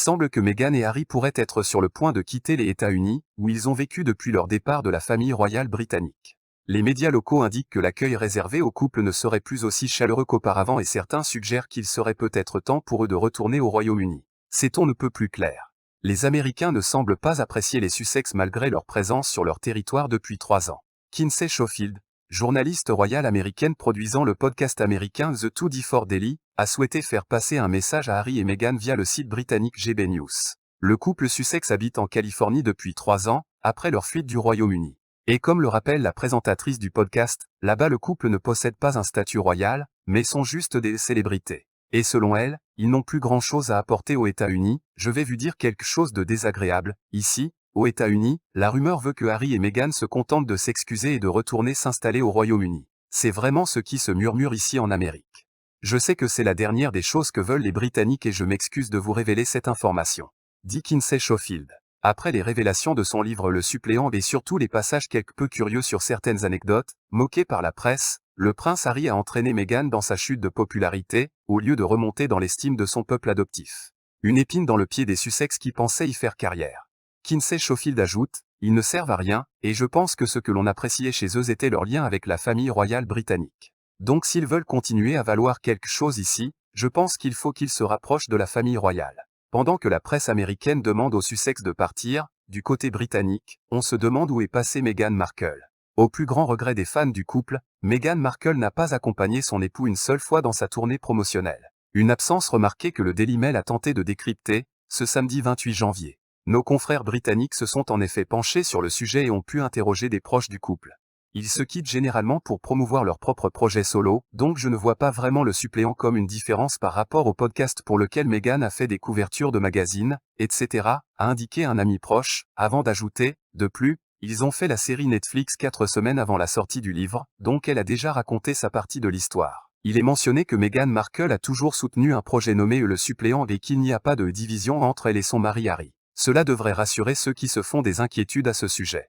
semble que Meghan et Harry pourraient être sur le point de quitter les États-Unis, où ils ont vécu depuis leur départ de la famille royale britannique. Les médias locaux indiquent que l'accueil réservé au couple ne serait plus aussi chaleureux qu'auparavant et certains suggèrent qu'il serait peut-être temps pour eux de retourner au Royaume-Uni. C'est on ne peut plus clair. Les Américains ne semblent pas apprécier les Sussex malgré leur présence sur leur territoire depuis 3 ans. Kinsey Schofield, journaliste royale américaine produisant le podcast américain The 24 Daily, a souhaité faire passer un message à Harry et Meghan via le site britannique GB News. Le couple Sussex habite en Californie depuis 3 ans, après leur fuite du Royaume-Uni. Et comme le rappelle la présentatrice du podcast, là-bas le couple ne possède pas un statut royal, mais sont juste des célébrités. Et selon elle, ils n'ont plus grand-chose à apporter aux États-Unis, je vais vous dire quelque chose de désagréable, ici, aux États-Unis, la rumeur veut que Harry et Meghan se contentent de s'excuser et de retourner s'installer au Royaume-Uni. C'est vraiment ce qui se murmure ici en Amérique. Je sais que c'est la dernière des choses que veulent les Britanniques et je m'excuse de vous révéler cette information. Dit Kinsey Schofield. Après les révélations de son livre Le Suppléant et surtout les passages quelque peu curieux sur certaines anecdotes, moquées par la presse, le prince Harry a entraîné Meghan dans sa chute de popularité, au lieu de remonter dans l'estime de son peuple adoptif. Une épine dans le pied des Sussex qui pensaient y faire carrière. Kinsey Schofield ajoute, ils ne servent à rien, et je pense que ce que l'on appréciait chez eux était leur lien avec la famille royale britannique. Donc s'ils veulent continuer à valoir quelque chose ici, je pense qu'il faut qu'ils se rapprochent de la famille royale. Pendant que la presse américaine demande aux Sussex de partir, du côté britannique, on se demande où est passé Meghan Markle. Au plus grand regret des fans du couple, Meghan Markle n'a pas accompagné son époux une seule fois dans sa tournée promotionnelle. Une absence remarquée que le Daily Mail a tenté de décrypter, ce samedi 28 janvier. Nos confrères britanniques se sont en effet penchés sur le sujet et ont pu interroger des proches du couple. Ils se quittent généralement pour promouvoir leur propre projet solo, donc je ne vois pas vraiment le suppléant comme une différence par rapport au podcast pour lequel Meghan a fait des couvertures de magazines, etc., a indiqué un ami proche, avant d'ajouter, de plus, ils ont fait la série Netflix 4 semaines avant la sortie du livre, donc elle a déjà raconté sa partie de l'histoire. Il est mentionné que Meghan Markle a toujours soutenu un projet nommé Le Suppléant et qu'il n'y a pas de division entre elle et son mari Harry. Cela devrait rassurer ceux qui se font des inquiétudes à ce sujet.